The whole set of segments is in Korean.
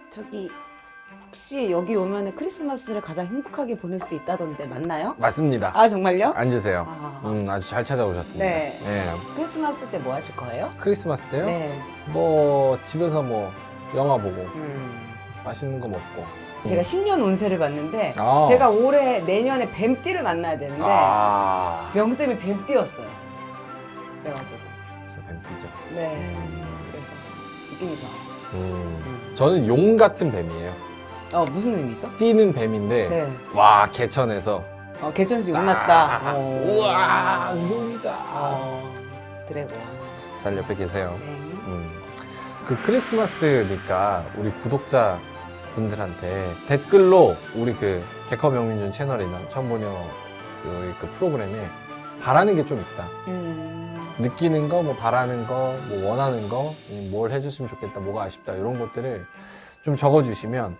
저기 혹시 여기 오면은 크리스마스를 가장 행복하게 보낼 수 있다던데 맞나요? 맞습니다. 아 정말요? 앉으세요. 아, 아주 잘 찾아오셨습니다. 네. 예. 크리스마스 때 뭐 하실 거예요? 크리스마스 때요? 네. 뭐 집에서 뭐 영화 보고 음. 맛있는 거 먹고. 제가 신년 운세를 봤는데 아. 제가 올해 내년에 뱀띠를 만나야 되는데 아, 명쌤이 뱀띠였어요. 그래가지고 저 뱀띠죠. 네. 그래서 느낌이 좋아요. 저는 용 같은 뱀이에요. 무슨 의미죠? 뛰는 뱀인데 네. 와 개천에서 개천에서 용 났다. 우와 용이다. 드래곤. 잘 옆에 계세요. 네. 그 크리스마스니까 우리 구독자 분들한테 댓글로 우리 그 개커 명민준 채널이나 천보녀 우리 그 프로그램에 바라는 게 좀 있다. 느끼는 거, 뭐 바라는 거, 뭐 원하는 거, 뭘 해줬으면 좋겠다, 뭐가 아쉽다 이런 것들을 좀 적어주시면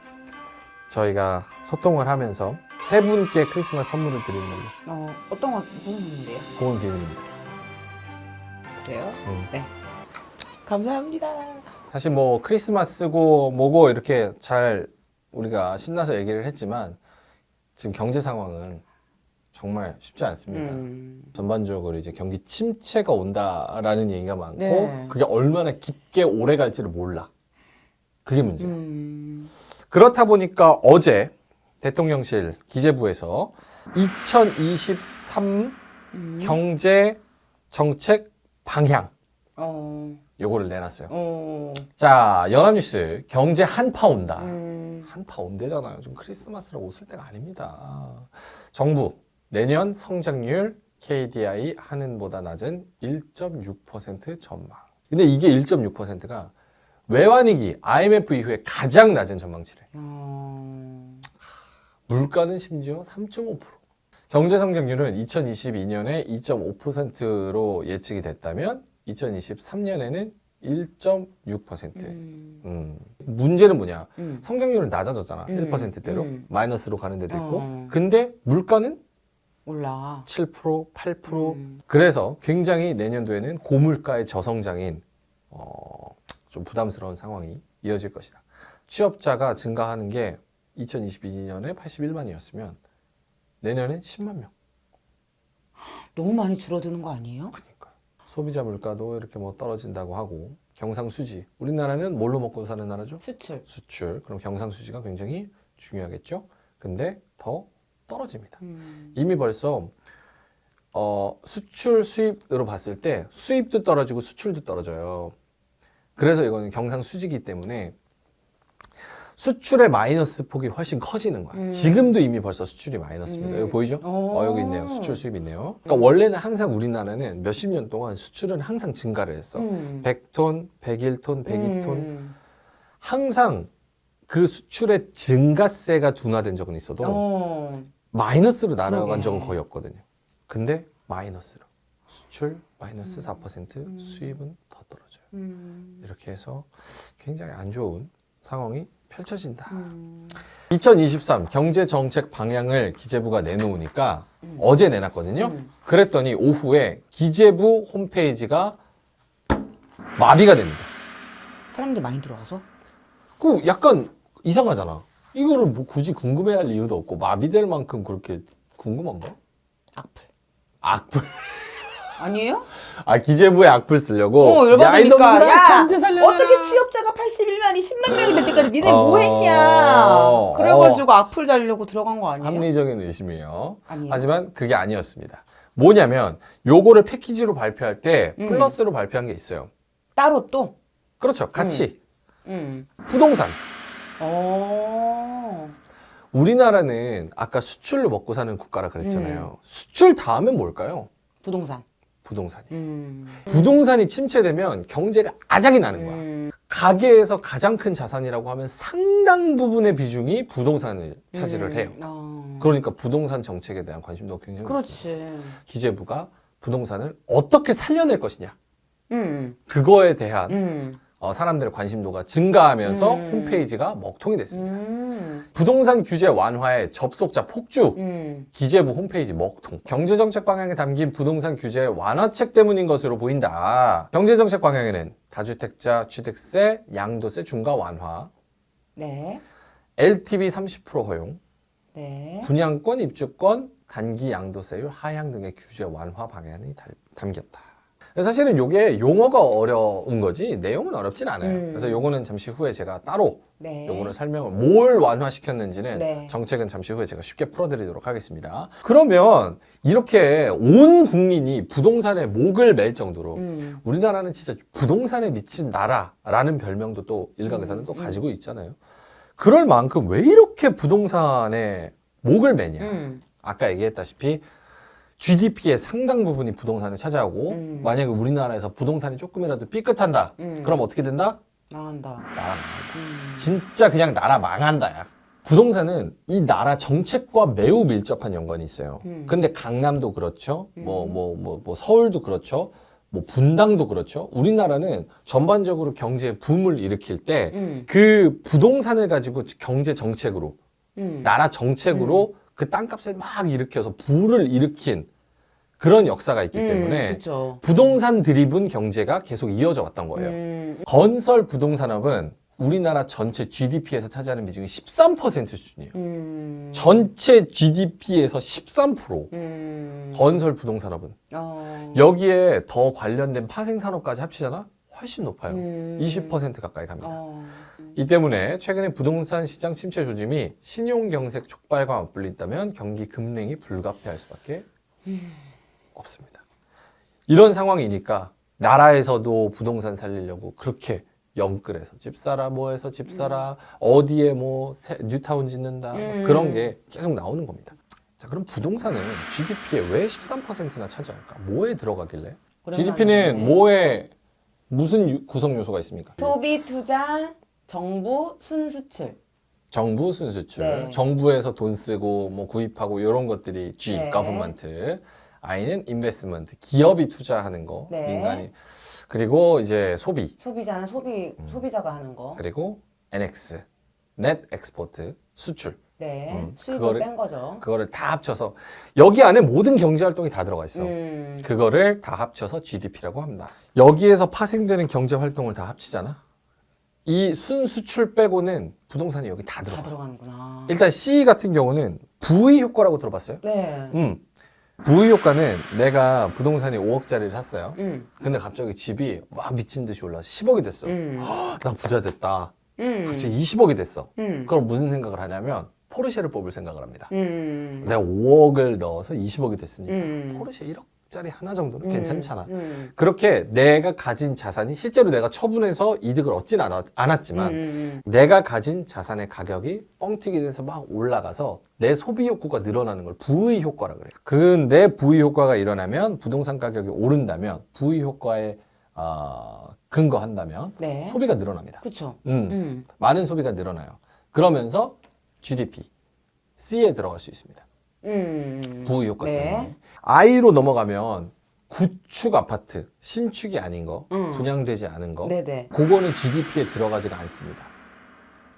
저희가 소통을 하면서 세 분께 크리스마스 선물을 드리는 걸로. 어떤 거 무슨 의미인데요? 그건 비밀입니다. 그래요? 네. 감사합니다. 사실 뭐 크리스마스고 뭐고 이렇게 잘 우리가 신나서 얘기를 했지만 지금 경제 상황은 정말 쉽지 않습니다. 전반적으로 이제 경기 침체가 온다라는 얘기가 많고 네. 그게 얼마나 깊게 오래 갈지를 몰라. 그게 문제야. 그렇다 보니까 어제 대통령실 기재부에서 2023 경제 정책 방향 요거를 내놨어요. 자, 연합뉴스 경제 한파 온다. 한파 온대잖아요. 좀 크리스마스라 웃을 때가 아닙니다. 정부 내년 성장률 KDI 한은보다 낮은 1.6% 전망. 근데 이게 1.6%가 외환위기 IMF 이후에 가장 낮은 전망치래. 물가는 심지어 3.5%. 경제 성장률은 2022년에 2.5%로 예측이 됐다면 2023년에는 1.6%. 문제는 뭐냐? 성장률은 낮아졌잖아. 1%대로. 마이너스로 가는 데도 있고. 근데 물가는 몰라. 7%, 8%. 그래서 굉장히 내년도에는 고물가의 저성장인 좀 부담스러운 상황이 이어질 것이다. 취업자가 증가하는 게 2022년에 81만이었으면 내년엔 10만 명. 너무 많이 줄어드는 거 아니에요? 그러니까 소비자 물가도 이렇게 뭐 떨어진다고 하고 경상수지. 우리나라는 뭘로 먹고 사는 나라죠? 수출. 수출. 그럼 경상수지가 굉장히 중요하겠죠. 근데 더 떨어집니다. 이미 벌써 수출 수입으로 봤을 때 수입도 떨어지고 수출도 떨어져요. 그래서 이거는 경상수지기 때문에 수출의 마이너스 폭이 훨씬 커지는 거야. 지금도 이미 벌써 수출이 마이너스입니다. 여기 보이죠? 여기 있네요. 수출 수입 있네요. 그러니까 원래는 항상 우리나라는 몇십 년 동안 수출은 항상 증가를 했어. 100톤, 101톤, 102톤. 항상 그 수출의 증가세가 둔화된 적은 있어도 마이너스로 날아간 적은 거의 없거든요. 근데 마이너스로. 수출 마이너스 4%, 수입은 더 떨어져요. 이렇게 해서 굉장히 안 좋은 상황이 펼쳐진다. 2023 경제정책 방향을 기재부가 내놓으니까 어제 내놨거든요. 그랬더니 오후에 기재부 홈페이지가 마비가 됩니다. 사람들 많이 들어와서? 그 약간 이상하잖아. 이거를 뭐 굳이 궁금해할 이유도 없고 마비될 만큼 그렇게 궁금한가? 악플. 악플. 아니에요? 기재부에 악플 쓰려고. 열받으니까 야 경제 살려라. 어떻게 취업자가 81만이 10만 명이 될 때까지 니네 뭐 했냐 그래가지고 악플 달려고 들어간 거 아니에요? 합리적인 의심이에요. 아니에요. 하지만 그게 아니었습니다. 뭐냐면 요거를 패키지로 발표할 때 플러스로 발표한 게 있어요. 따로 또? 그렇죠. 같이. 부동산. 우리나라는 아까 수출로 먹고 사는 국가라 그랬잖아요. 수출 다음엔 뭘까요? 부동산. 부동산이. 부동산이 침체되면 경제가 아작이 나는 거야. 가계에서 가장 큰 자산이라고 하면 상당 부분의 비중이 부동산을 차지를 해요. 그러니까 부동산 정책에 대한 관심도가 굉장히 그렇지. 기재부가 부동산을 어떻게 살려낼 것이냐. 그거에 대한 사람들의 관심도가 증가하면서 홈페이지가 먹통이 됐습니다. 부동산 규제 완화에 접속자 폭주, 기재부 홈페이지 먹통. 경제정책 방향에 담긴 부동산 규제 완화책 때문인 것으로 보인다. 경제정책 방향에는 다주택자 취득세, 양도세 중과 완화, 네. LTV 30% 허용, 네. 분양권, 입주권, 단기 양도세율 하향 등의 규제 완화 방안이 담겼다. 사실은 이게 용어가 어려운 거지 내용은 어렵진 않아요. 그래서 요거는 잠시 후에 제가 따로 네. 요거를 설명을 뭘 완화시켰는지는 네. 정책은 잠시 후에 제가 쉽게 풀어드리도록 하겠습니다. 그러면 이렇게 온 국민이 부동산에 목을 맬 정도로 우리나라는 진짜 부동산에 미친 나라라는 별명도 또 일각에서는 또 가지고 있잖아요. 그럴 만큼 왜 이렇게 부동산에 목을 매냐. 아까 얘기했다시피 GDP의 상당 부분이 부동산을 차지하고 만약에 우리나라에서 부동산이 조금이라도 삐끗한다. 그럼 어떻게 된다? 나간다. 나라 망한다. 진짜 그냥 나라 망한다. 야. 부동산은 이 나라 정책과 매우 밀접한 연관이 있어요. 근데 강남도 그렇죠. 뭐 서울도 그렇죠. 뭐 분당도 그렇죠. 우리나라는 전반적으로 경제에 붐을 일으킬 때 그 부동산을 가지고 경제 정책으로 나라 정책으로 그 땅값을 막 일으켜서 부를 일으킨 그런 역사가 있기 때문에 그쵸. 부동산 드리븐 경제가 계속 이어져 왔던 거예요. 건설 부동산업은 우리나라 전체 GDP에서 차지하는 비중이 13% 수준이에요. 전체 GDP에서 13% 건설 부동산업은. 여기에 더 관련된 파생산업까지 합치잖아? 훨씬 높아요. 20% 가까이 갑니다. 이 때문에 최근에 부동산 시장 침체 조짐이 신용경색 촉발과 맞불린다면 경기 급냉이 불가피할 수밖에 없습니다. 이런 상황이니까 나라에서도 부동산 살리려고 그렇게 영끌해서 집 사라, 뭐해서 집 사라, 어디에 뭐 뉴타운 짓는다 뭐 그런 게 계속 나오는 겁니다. 자, 그럼 부동산은 GDP에 왜 13%나 차지할까? 뭐에 들어가길래? GDP는 뭐에 무슨 구성 요소가 있습니까? 소비, 투자, 정부, 순수출. 정부 순수출, 네. 정부에서 돈 쓰고 뭐 구입하고 이런 것들이 G, 네. government. I는 investment, 기업이 투자하는 거, 네. 민간이. 그리고 이제 소비. 소비자는 소비자가 하는 거. 그리고 NX, net export, 수출. 네. 수입을 뺀 거죠. 그거를 다 합쳐서 여기 안에 모든 경제 활동이 다 들어가 있어. 그거를 다 합쳐서 GDP라고 합니다. 여기에서 파생되는 경제 활동을 다 합치잖아. 이 순수출 빼고는 부동산이 여기 다 들어가. 다 들어가는구나. 일단 C 같은 경우는 부의 효과라고 들어봤어요? 네. 부의 효과는 내가 부동산이 5억짜리를 샀어요. 근데 갑자기 집이 막 미친 듯이 올라서 10억이 됐어. 나 부자 됐다. 갑자기 20억이 됐어. 그럼 무슨 생각을 하냐면 포르쉐를 뽑을 생각을 합니다. 내가 5억을 넣어서 20억이 됐으니까 포르쉐 1억짜리 하나 정도는 괜찮잖아. 그렇게 내가 가진 자산이 실제로 내가 처분해서 이득을 얻진 않았지만 내가 가진 자산의 가격이 뻥튀기 돼서 막 올라가서 내 소비 욕구가 늘어나는 걸 부의 효과라 그래요. 근데 부의 효과가 일어나면 부동산 가격이 오른다면 부의 효과에 근거한다면 네. 소비가 늘어납니다. 그쵸. 많은 소비가 늘어나요. 그러면서 GDP, C에 들어갈 수 있습니다. 부의 효과 네. 때문에. I로 넘어가면 구축 아파트, 신축이 아닌 거, 분양되지 않은 거, 네네. 그거는 GDP에 들어가지가 않습니다.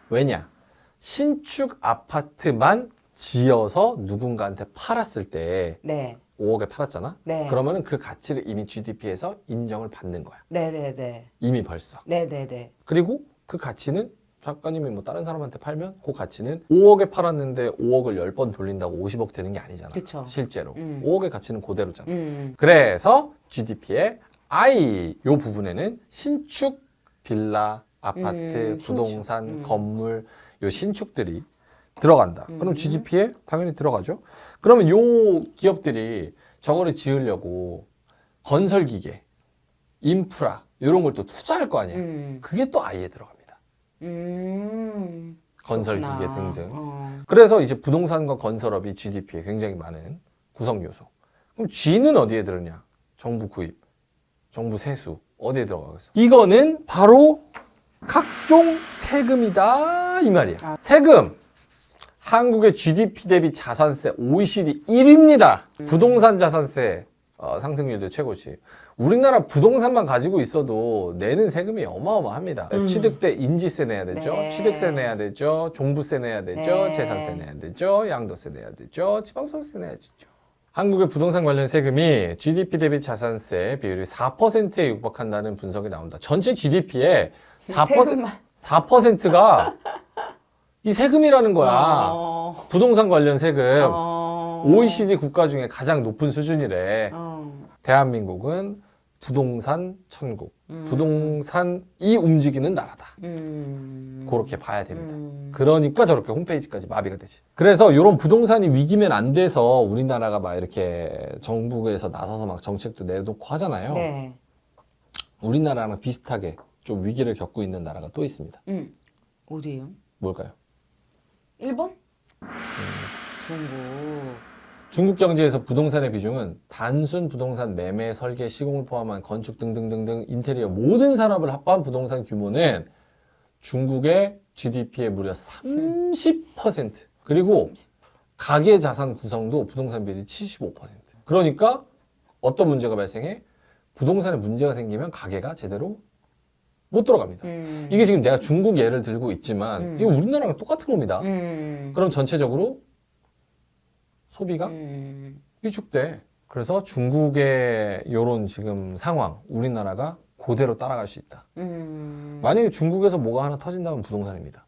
왜냐? 신축 아파트만 지어서 누군가한테 팔았을 때 네. 5억에 팔았잖아? 네. 그러면은 그 가치를 이미 GDP에서 인정을 받는 거야. 네네네. 이미 벌써. 네네네. 그리고 그 가치는 작가님이 뭐 다른 사람한테 팔면 그 가치는 5억에 팔았는데 5억을 10번 돌린다고 50억 되는 게 아니잖아. 그쵸. 실제로. 5억의 가치는 그대로잖아. 그래서 GDP의 I 요 부분에는 신축, 빌라, 아파트, 부동산, 건물 요 신축들이 들어간다. 그럼 GDP에 당연히 들어가죠. 그러면 요 기업들이 저거를 지으려고 건설기계, 인프라 이런 걸 또 투자할 거 아니에요. 그게 또 I에 들어갑니다. 건설기계 그렇구나. 등등. 그래서 이제 부동산과 건설업이 GDP에 굉장히 많은 구성 요소. 그럼 G는 어디에 들었냐? 정부 구입, 정부 세수 어디에 들어가겠어? 이거는 바로 각종 세금이다 이 말이야. 세금. 한국의 GDP 대비 자산세 OECD 1위입니다. 부동산 자산세 상승률도 최고치. 우리나라 부동산만 가지고 있어도 내는 세금이 어마어마합니다. 취득세 인지세 내야 되죠. 네. 취득세 내야 되죠. 종부세 내야 되죠. 네. 재산세 내야 되죠. 양도세 내야 되죠. 지방소득세 내야 되죠. 한국의 부동산 관련 세금이 GDP 대비 자산세 비율이 4%에 육박한다는 분석이 나온다. 전체 GDP의 4%가 이 세금이라는 거야. 부동산 관련 세금. OECD 국가 중에 가장 높은 수준이래. 대한민국은 부동산 천국. 부동산이 움직이는 나라다. 그렇게 봐야 됩니다. 그러니까 저렇게 홈페이지까지 마비가 되지. 그래서 이런 부동산이 위기면 안 돼서 우리나라가 막 이렇게 정부에서 나서서 막 정책도 내놓고 하잖아요. 네. 우리나라랑 비슷하게 좀 위기를 겪고 있는 나라가 또 있습니다. 어디예요? 뭘까요? 일본? 중국. 중국 경제에서 부동산의 비중은 단순 부동산 매매, 설계, 시공을 포함한 건축 등등등등 인테리어 모든 산업을 합한 부동산 규모는 중국의 GDP의 무려 30%. 그리고 가계 자산 구성도 부동산 비율이 75%. 그러니까 어떤 문제가 발생해? 부동산에 문제가 생기면 가계가 제대로 못 들어갑니다. 이게 지금 내가 중국 예를 들고 있지만 이거 우리나라랑 똑같은 겁니다. 그럼 전체적으로 소비가 위축돼. 그래서 중국의 이런 지금 상황, 우리나라가 그대로 따라갈 수 있다. 만약에 중국에서 뭐가 하나 터진다면 부동산입니다.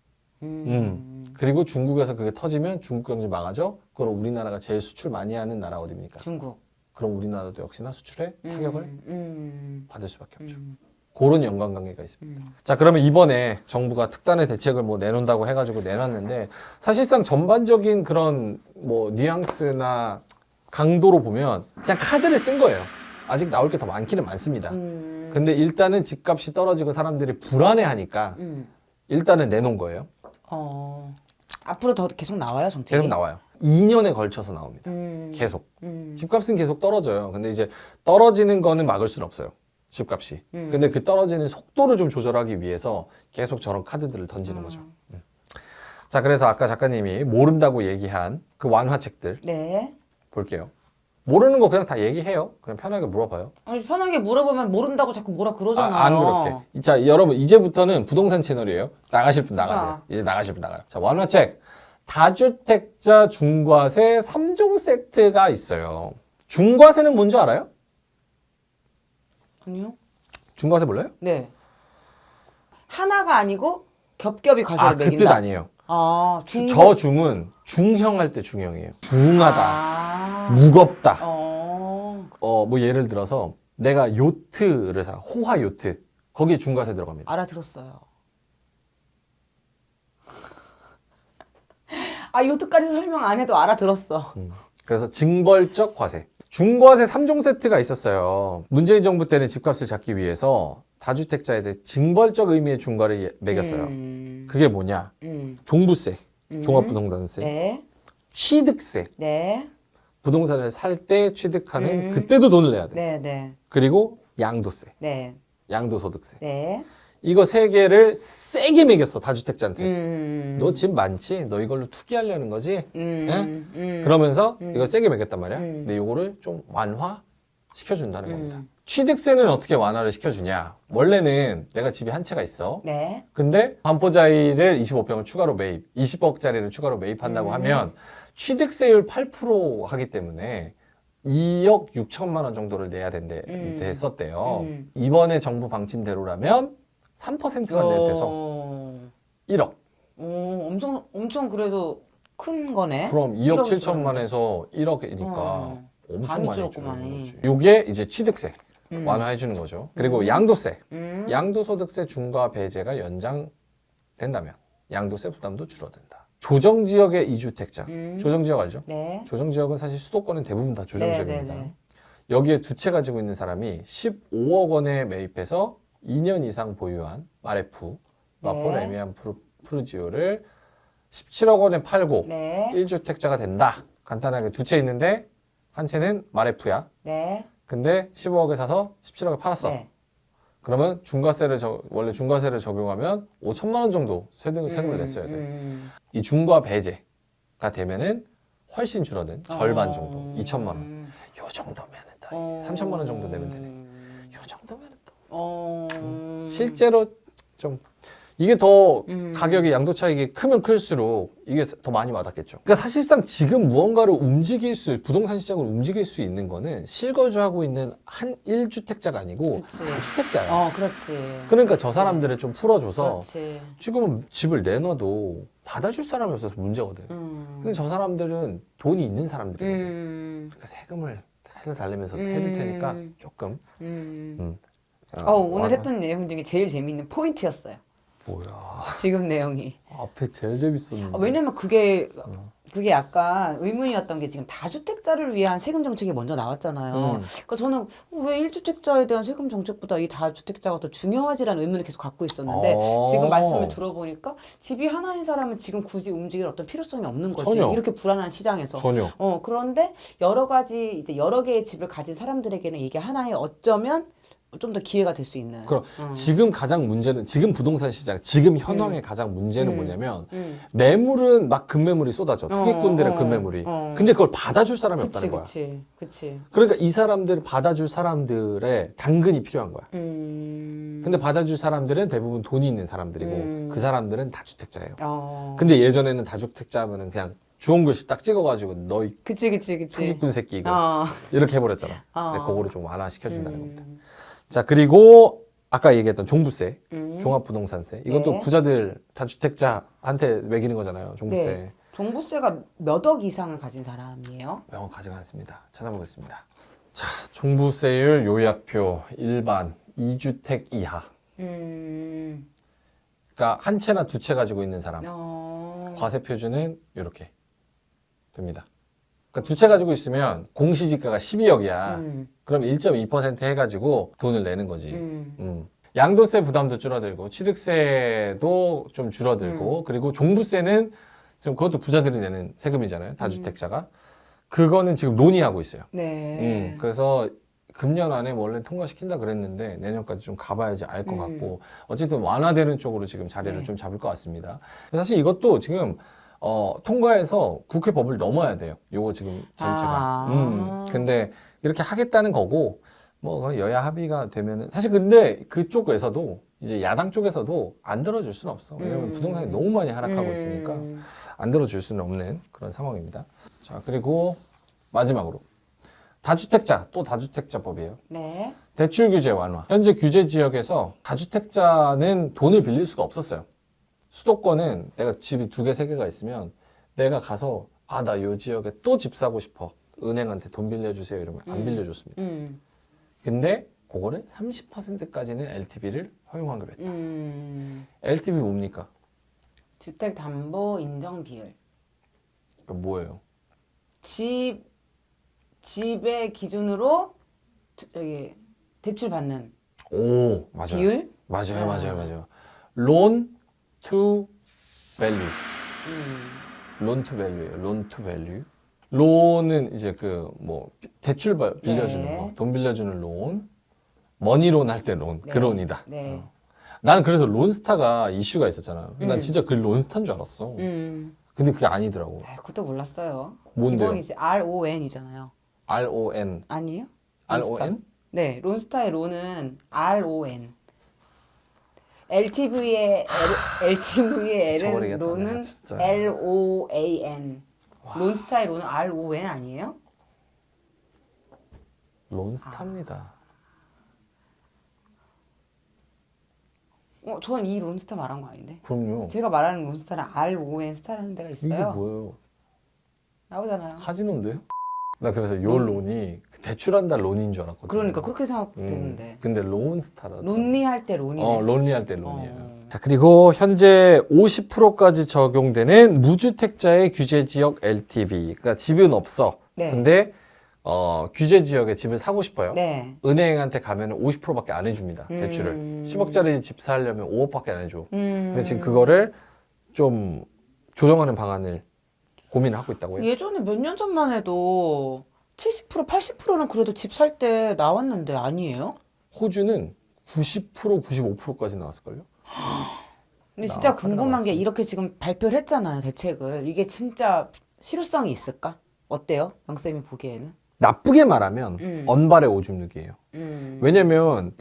그리고 중국에서 그게 터지면 중국 경제 망하죠? 그럼 우리나라가 제일 수출 많이 하는 나라 어디입니까? 중국. 그럼 우리나라도 역시나 수출에 타격을 받을 수밖에 없죠. 그런 연관관계가 있습니다. 자, 그러면 이번에 정부가 특단의 대책을 뭐 내놓는다고 해가지고 내놨는데 사실상 전반적인 그런 뭐 뉘앙스나 강도로 보면 그냥 카드를 쓴 거예요. 아직 나올 게 더 많기는 많습니다. 근데 일단은 집값이 떨어지고 사람들이 불안해하니까 일단은 내놓은 거예요. 앞으로 더 계속 나와요, 정책이? 계속 나와요. 2년에 걸쳐서 나옵니다. 계속. 집값은 계속 떨어져요. 근데 이제 떨어지는 거는 막을 수는 없어요. 집값이. 근데 그 떨어지는 속도를 좀 조절하기 위해서 계속 저런 카드들을 던지는 거죠. 자, 그래서 아까 작가님이 모른다고 얘기한 그 완화책들 네. 볼게요. 모르는 거 그냥 다 얘기해요. 그냥 편하게 물어봐요. 아니, 편하게 물어보면 모른다고 자꾸 뭐라 그러잖아요. 안 그렇게. 자, 여러분 이제부터는 부동산 채널이에요. 나가실 분 나가세요. 아. 이제 나가실 분 나가요. 자, 완화책. 다주택자 중과세 3종 세트가 있어요. 중과세는 뭔지 알아요? 아니요. 중과세 몰라요? 네. 하나가 아니고 겹겹이 과세를 그 매긴다. 뜻 아니에요. 저 중은 중형할 때 중형이에요. 중하다, 무겁다. 뭐 예를 들어서 내가 요트를 사, 호화 요트. 거기에 중과세 들어갑니다. 알아들었어요. 요트까지 설명 안 해도 알아들었어. 그래서 징벌적 과세. 중과세 3종 세트가 있었어요. 문재인 정부 때는 집값을 잡기 위해서 다주택자에 대해 징벌적 의미의 중과를 매겼어요. 그게 뭐냐? 종부세, 종합부동산세, 네. 취득세. 네. 부동산을 살 때 취득하는 그때도 돈을 내야 돼. 네. 네. 그리고 양도세, 네. 양도소득세. 네. 이거 세 개를 세게 매겼어, 다주택자한테. 너 집 많지? 너 이걸로 투기하려는 거지? 그러면서 이거 세게 매겼단 말이야. 근데 이거를 좀 완화시켜준다는 겁니다. 취득세는 어떻게 완화를 시켜주냐? 원래는 내가 집이 한 채가 있어. 네. 근데 반포자리를 25평을 추가로 매입, 20억짜리를 추가로 매입한다고 하면 취득세율 8% 하기 때문에 2억 6천만 원 정도를 내야 됐었대요. 이번에 정부 방침대로라면 3%가 돼서 1억. 엄청 그래도 큰 거네. 그럼 2억 1억 7천만에서 1억이니까 엄청 많이 많이 줄었구만. 주는 거지. 요게 이제 취득세 완화해 주는 거죠. 그리고 양도세. 양도소득세 중과 배제가 연장된다면 양도세 부담도 줄어든다. 조정지역의 이주택자. 조정지역 알죠? 네. 조정지역은 사실 수도권은 대부분 다 조정지역입니다. 네. 여기에 두 채 가지고 있는 사람이 15억 원에 매입해서 2년 이상 보유한 마레프, 마포 네. 레미안 푸르지오를 17억 원에 팔고 네. 1주택자가 된다. 간단하게 두 채 있는데 한 채는 마레프야. 네. 근데 15억에 사서 17억에 팔았어. 네. 그러면 원래 중과세를 적용하면 5천만 원 정도 세금을 냈어야 돼. 이 중과 배제가 되면은 훨씬 줄어든 절반 정도, 2천만 원. 요 정도면은 더 3천만 원 정도 내면 되네. 요 정도면은 또 실제로 좀 이게 더 가격이 양도 차익이 크면 클수록 이게 더 많이 와닿겠죠. 그러니까 사실상 지금 무언가를 부동산 시장을 움직일 수 있는 거는 실거주하고 있는 한 1주택자가 아니고 그치. 다주택자야. 그렇지. 그러니까 저 사람들을 좀 풀어줘서 그렇지. 지금은 집을 내놔도 받아줄 사람이 없어서 문제거든. 근데 저 사람들은 돈이 있는 사람들이거든. 그러니까 세금을 해서 달래면서 해줄 테니까 조금. 오늘 와라. 했던 내용 중에 제일 재밌는 포인트였어요. 뭐야. 지금 내용이. 앞에 제일 재밌었는데. 왜냐면 그게 약간 의문이었던 게 지금 다주택자를 위한 세금 정책이 먼저 나왔잖아요. 그러니까 저는 왜 1주택자에 대한 세금 정책보다 이 다주택자가 더 중요하지라는 의문을 계속 갖고 있었는데 지금 말씀을 들어보니까 집이 하나인 사람은 지금 굳이 움직일 어떤 필요성이 없는 거지. 전혀. 이렇게 불안한 시장에서. 전혀. 그런데 여러 개의 집을 가진 사람들에게는 이게 하나의 어쩌면 좀 더 기회가 될 수 있는. 그럼 지금 가장 문제는 지금 부동산 시장 지금 현황의 가장 문제는 뭐냐면 매물은 막 급매물이 쏟아져 투기꾼들의 급매물이 근데 그걸 받아줄 사람이 없다는 거야. 그치. 그러니까 이 사람들을 받아줄 사람들의 당근이 필요한 거야. 근데 받아줄 사람들은 대부분 돈이 있는 사람들이고 그 사람들은 다주택자예요. 근데 예전에는 다주택자면은 그냥 주홍 글씨 딱 찍어가지고 너희 그치. 투기꾼 새끼 이거 이렇게 해버렸잖아. 근데 그거를 좀 완화시켜준다는 겁니다. 자, 그리고 아까 얘기했던 종부세, 종합부동산세. 이것도 네. 부자들 다주택자한테 매기는 거잖아요. 종부세. 네. 종부세가 몇 억 이상을 가진 사람이에요? 명확하지가 않습니다. 찾아보겠습니다. 자, 종부세율 요약표 일반 2주택 이하. 그러니까 한 채나 두 채 가지고 있는 사람. 과세 표준은 이렇게 됩니다. 그러니까 두 채 가지고 있으면 공시지가가 12억이야. 그럼 1.2% 해가지고 돈을 내는 거지. 양도세 부담도 줄어들고 취득세도 좀 줄어들고 그리고 종부세는 좀 그것도 부자들이 내는 세금이잖아요. 다주택자가. 그거는 지금 논의하고 있어요. 네. 그래서 금년 안에 원래 통과시킨다 그랬는데 내년까지 좀 가봐야지 알 것 같고 어쨌든 완화되는 쪽으로 지금 자리를 네. 좀 잡을 것 같습니다. 사실 이것도 지금 통과해서 국회 법을 넘어야 돼요. 요거 지금 전체가. 근데 이렇게 하겠다는 거고, 뭐, 여야 합의가 되면은, 사실 근데 그쪽에서도, 이제 야당 쪽에서도 안 들어줄 수는 없어. 왜냐면 부동산이 너무 많이 하락하고 있으니까 안 들어줄 수는 없는 그런 상황입니다. 자, 그리고 마지막으로. 다주택자, 또 다주택자법이에요. 네. 대출 규제 완화. 현재 규제 지역에서 다주택자는 돈을 빌릴 수가 없었어요. 수도권은 내가 집이 2개, 3개가 있으면 내가 가서 나 요 지역에 또 집 사고 싶어. 은행한테 돈 빌려주세요. 이러면 안 빌려줬습니다. 근데 그거를 30%까지는 LTV를 허용하기로 했다. LTV 뭡니까? 주택담보 인정 비율. 그러니까 뭐예요? 집의 기준으로 여기 대출 받는 오, 맞아요. 비율? 맞아요. Loan to value. loan to value예요. loan to value. 론은 이제 대출 빌려주는 네. 거, 돈 빌려주는 론, 머니론 할 때 론, 그 론이다. 네. 나는 그래서 론스타가 이슈가 있었잖아. 난 진짜 그 론스타인 줄 알았어. 근데 그게 아니더라고. 그것도 몰랐어요. 뭔데요? 기본이지 RON이잖아요. RON. 아니에요? RON? 네, 론스타의 론은 RON. LTV의 L은 미쳐버리겠다, 론은 내가 진짜. LOAN. 론스타의 론은 RON 아니에요? 론스타입니다. 전 이 론스타 말한 거 아닌데. 그럼요. 제가 말하는 론스타는 RON 스타라는 데가 이게 있어요. 뭐예요? 나오잖아요. 카지노인데요? 나 그래서 요 론이 대출한다 론인 줄 알았거든. 그러니까 그렇게 생각되는데. 근데 론스타라. 론리할 때 론이네. 론리할 때 론이에요. 자, 그리고 현재 50%까지 적용되는 무주택자의 규제 지역 LTV. 그러니까 집은 없어. 네. 근데 규제 지역에 집을 사고 싶어요. 네. 은행한테 가면 50%밖에 안 해줍니다. 대출을. 10억짜리 집 사려면 5억밖에 안 해줘. 근데 지금 그거를 좀 조정하는 방안을 고민을 하고 있다고요? 예전에 몇 년 전만 해도 70%, 80%는 그래도 집 살 때 나왔는데 아니에요? 호주는 90%, 95%까지 나왔을걸요? 근데 진짜 궁금한 게 나왔어요. 이렇게 지금 발표를 했잖아요, 대책을. 이게 진짜 실효성이 있을까? 어때요? 영쌤이 보기에는? 나쁘게 말하면 언발의 오줌누기예요. 왜냐면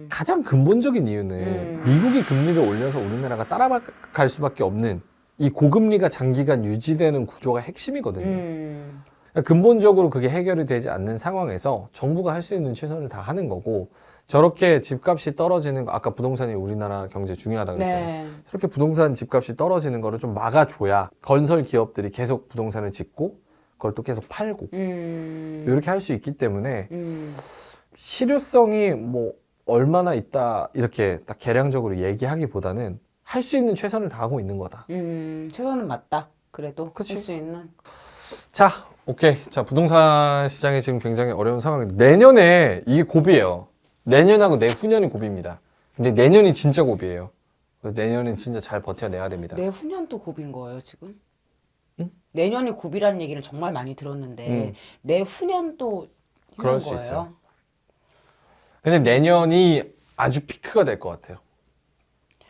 가장 근본적인 이유는 미국이 금리를 올려서 우리나라가 따라갈 수밖에 없는 이 고금리가 장기간 유지되는 구조가 핵심이거든요. 그러니까 근본적으로 그게 해결이 되지 않는 상황에서 정부가 할 수 있는 최선을 다 하는 거고, 저렇게 집값이 떨어지는 거, 아까 부동산이 우리나라 경제 중요하다고 그랬잖아요. 네. 저렇게 부동산 집값이 떨어지는 거를 좀 막아줘야 건설 기업들이 계속 부동산을 짓고 그걸 또 계속 팔고 이렇게 할 수 있기 때문에 실효성이 뭐 얼마나 있다 이렇게 딱 계량적으로 얘기하기보다는 할 수 있는 최선을 다하고 있는 거다. 최선은 맞다. 그래도 할 그치. 수 있는. 자, 오케이. 자, 부동산 시장이 지금 굉장히 어려운 상황인데 내년에 이게 고비예요. 내년하고 내후년이 고비입니다. 근데 내년이 진짜 고비예요. 내년은 진짜 잘 버텨내야 됩니다. 내후년도 고비인 거예요, 지금? 응? 내년이 고비라는 얘기를 정말 많이 들었는데 내후년도 힘든 그럴 수 거예요. 있어요. 근데 내년이 아주 피크가 될 것 같아요.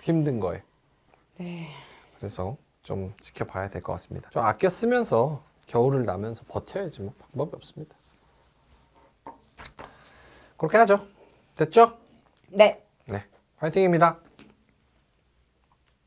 힘든 거에. 네. 그래서 좀 지켜봐야 될 것 같습니다. 좀 아껴 쓰면서 겨울을 나면서 버텨야지 뭐 방법이 없습니다. 그렇게 하죠. 됐죠? 네. 네. 화이팅입니다.